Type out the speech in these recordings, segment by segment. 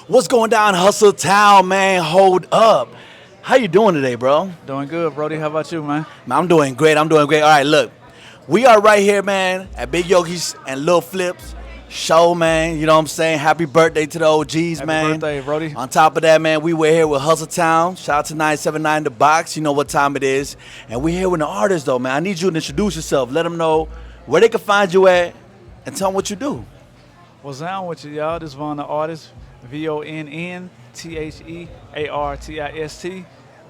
What's going down, Hustle Town, man? Hold up. How you doing today, bro? Doing good, Brody. How about you, man? Man, I'm doing great. I'm doing great. All right, look. We are right here, man, at Big Yogi's and Lil Flip's show, man. You know what I'm saying? Happy birthday to the OGs, Happy man. birthday, Brody. On top of that, man, we were here with Hustle Town. Shout out to 979 The Box. You know what time it is. And we're here with an artist, though, man. I need you to introduce yourself. Let them know where they can find you at and tell them what you do. What's down with you, y'all? This is VONN the artist. VONN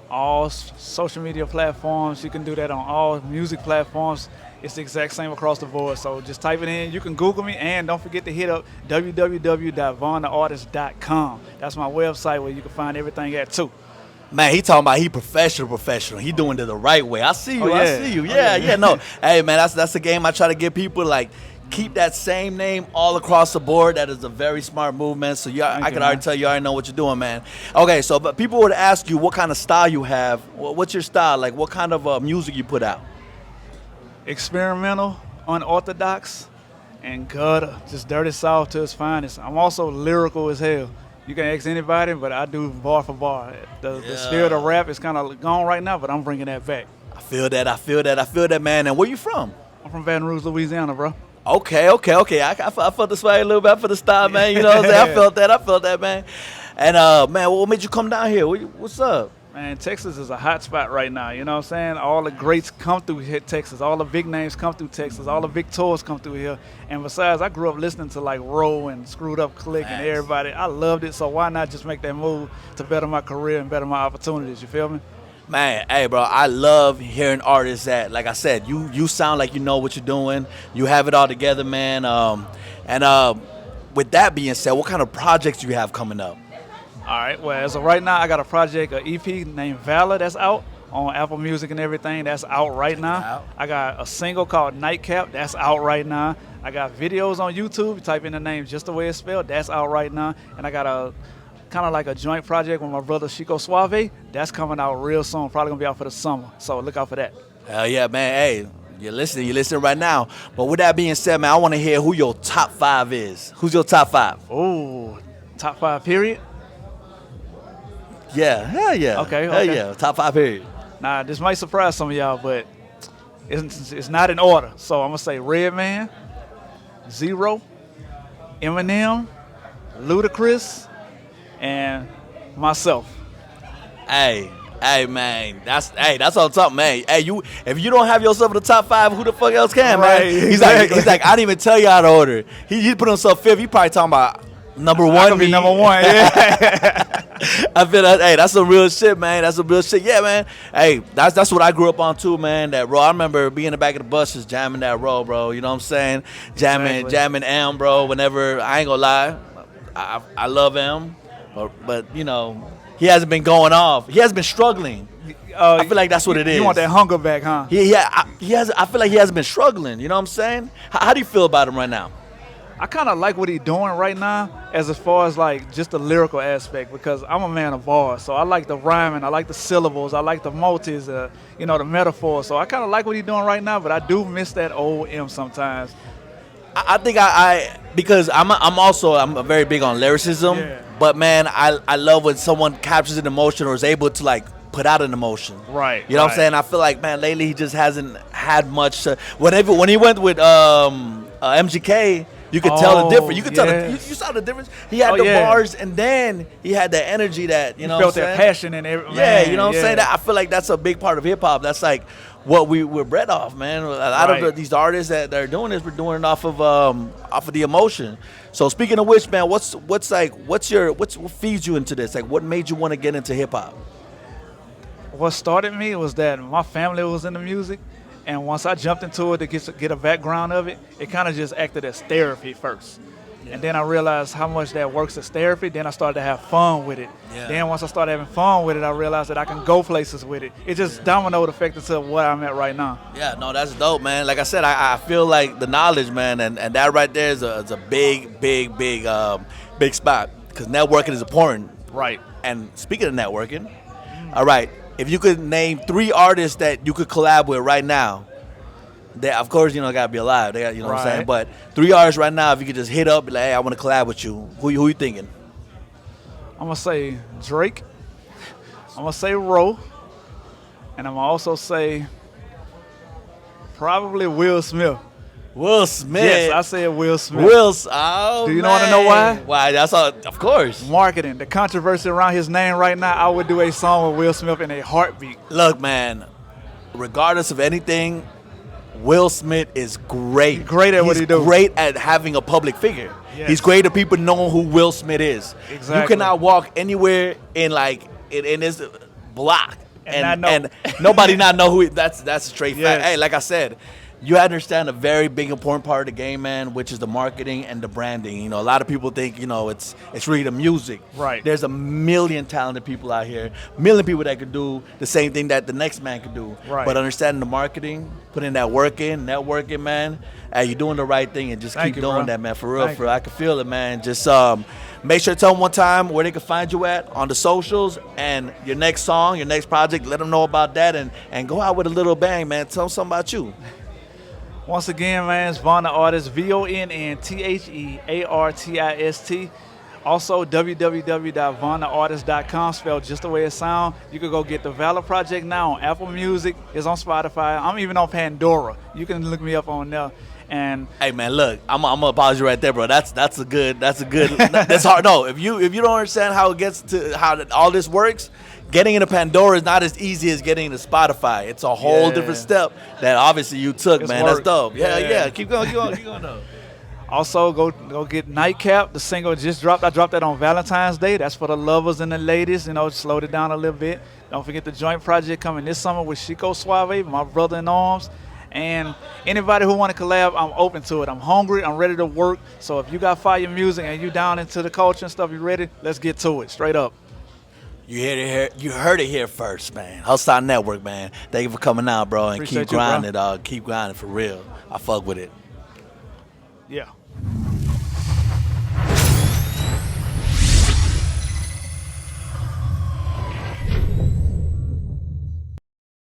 All social media platforms. You can do that on all music platforms. It's the exact same across the board. So just type it in. You can Google me, and don't forget to hit up www.vontheartist.com. That's my website where you can find everything at too. Man, he talking about he professional. He doing it the right way. I see you. Oh, yeah. I see you. Yeah. No. Hey, man, that's the game I try to give people, like, keep that same name all across the board. That is a very smart movement. So I can already tell you already know what you're doing, man. Okay, so but people would ask you what kind of style you have. What's your style? Like, what kind of music you put out? Experimental, unorthodox, and gutter. Just dirty south to its finest. I'm also lyrical as hell. You can ask anybody, but I do bar for bar. The spirit of rap is kind of gone right now, but I'm bringing that back. I feel that, man. And where you from? I'm from Baton Rouge, Louisiana, bro. Okay. I felt this way a little bit for the style, man. You know what I'm saying? I felt that, man. And, man, what made you come down here? What's up? Man, Texas is a hot spot right now. You know what I'm saying? All the greats come through Texas. All the big names come through Texas. All the big tours come through here. And besides, I grew up listening to like Roll and Screwed Up Click and everybody. I loved it. So why not just make that move to better my career and better my opportunities? You feel me? Man, hey, bro, I love hearing artists that, like I said, you sound like you know what you're doing. You have it all together, man. With that being said, what kind of projects do you have coming up? All right, well, as of right now, I got a project, an EP named Valor that's out on Apple Music and everything. That's out right now. I got a single called Nightcap. That's out right now. I got videos on YouTube. You type in the name just the way it's spelled. That's out right now. And I got a kind of like a joint project with my brother Chico Suave. That's coming out real soon. Probably going to be out for the summer. So look out for that. Hell yeah, man. Hey, you're listening right now. But with that being said, man, I want to hear who your top 5 is. Who's your top 5? Oh, top 5 period? Yeah, hell yeah. Okay. Hell yeah, top 5 period. Nah, this might surprise some of y'all, but it's not in order. So I'm going to say Redman, Zero, Eminem, Ludacris, and myself. Hey, man, that's what I'm talking, man. Hey, if you don't have yourself in the top 5, who the fuck else can, right, man? He's like, I didn't even tell you how to order. He put himself 5th. He probably talking about number 1. I could be number 1. Yeah. I feel that. Hey, that's some real shit, man. That's some real shit. Yeah, man. Hey, that's what I grew up on too, man. That roll. I remember being in the back of the buses jamming that roll, bro. You know what I'm saying? Jamming M, bro. Whenever, I ain't gonna lie, I love M, but you know, he hasn't been going off. He hasn't been struggling. I feel like that's what it is. You want that hunger back, huh? He has. I feel like he hasn't been struggling. You know what I'm saying? How do you feel about him right now? I kind of like what he's doing right now as far as like just the lyrical aspect, because I'm a man of bars. So I like the rhyming, I like the syllables, I like the multis, the metaphors. So I kind of like what he's doing right now, but I do miss that old M sometimes. I think because I'm very big on lyricism, but man, I love when someone captures an emotion or is able to like put out an emotion. Right. You know what I'm saying? I feel like, man, lately he just hasn't had much. When he went with MGK. You could tell the difference. You could tell you saw the difference. He had the bars, and then he had the energy that you felt that passion and everything. Yeah, you know what I'm saying. I feel like that's a big part of hip hop. That's like what we're bred off, man. A lot of these artists that are doing this, we're doing it off of the emotion. So speaking of which, man, what feeds you into this? Like, what made you want to get into hip hop? What started me was that my family was into music. And once I jumped into it to get a background of it, it kind of just acted as therapy first. Yeah. And then I realized how much that works as therapy. Then I started to have fun with it. Yeah. Then once I started having fun with it, I realized that I can go places with it. It just dominoed effect into where I'm at right now. Yeah, no, that's dope, man. Like I said, I feel like the knowledge, man, and that right there is a big spot, because networking is important. Right. And speaking of networking, all right, if you could name 3 artists that you could collab with right now, they, of course, gotta be alive. They got, what I'm saying? But 3 artists right now, if you could just hit up, be like, hey, I want to collab with you. Who you thinking? I'm gonna say Drake. I'm gonna say Ro, and I'm gonna also say probably Will Smith. Will Smith. Yes, I said Will Smith. Oh, Do you man. want to know why? Why? That's all. Of course. Marketing, the controversy around his name right now. I would do a song with Will Smith in a heartbeat. Look, man. Regardless of anything, Will Smith is great. He's great at what he do. He's great at having a public figure. Yes. He's great at people knowing who Will Smith is. Exactly. You cannot walk anywhere in this block and not nobody not know who he, that's a straight Yes. fact. Hey, like I said, you understand a very big important part of the game, man, which is the marketing and the branding. You know, a lot of people think, you know, it's really the music. Right. There's a million talented people out here, million people that could do the same thing that the next man could do. Right. But understanding the marketing, putting that work in, networking, man, hey, you're doing the right thing and just Thank keep you, doing bro. that, man. For real, Thank for real. I can feel it, man. Just make sure to tell them one time where they can find you at on the socials and your next song, your next project. Let them know about that and go out with a little bang, man. Tell them something about you. Once again, man, it's VONN the Artist, VONNTHEARTIST. Also, www.vonntheartist.com, spelled just the way it sounds. You can go get the Valor Project now on Apple Music. It's on Spotify. I'm even on Pandora. You can look me up on there. And hey, man, look, I'm gonna pause you right there, bro. That's a good. That's hard. No, if you don't understand how it gets to all this works, getting into Pandora is not as easy as getting into Spotify. It's a whole different step that obviously you took, It's man. work. That's dope. Yeah. Yeah. Keep going though. also, go get Nightcap. The single just dropped. I dropped that on Valentine's Day. That's for the lovers and the ladies. You know, slowed it down a little bit. Don't forget the joint project coming this summer with Chico Suave, my brother in arms. And anybody who want to collab, I'm open to it. I'm hungry. I'm ready to work. So if you got fire music and you down into the culture and stuff, you ready? Let's get to it. Straight up. You heard it here first, man. Hustle Network, man. Thank you for coming out, bro, and Appreciate keep you, bro. grinding, dog. Keep grinding for real. I fuck with it. Yeah.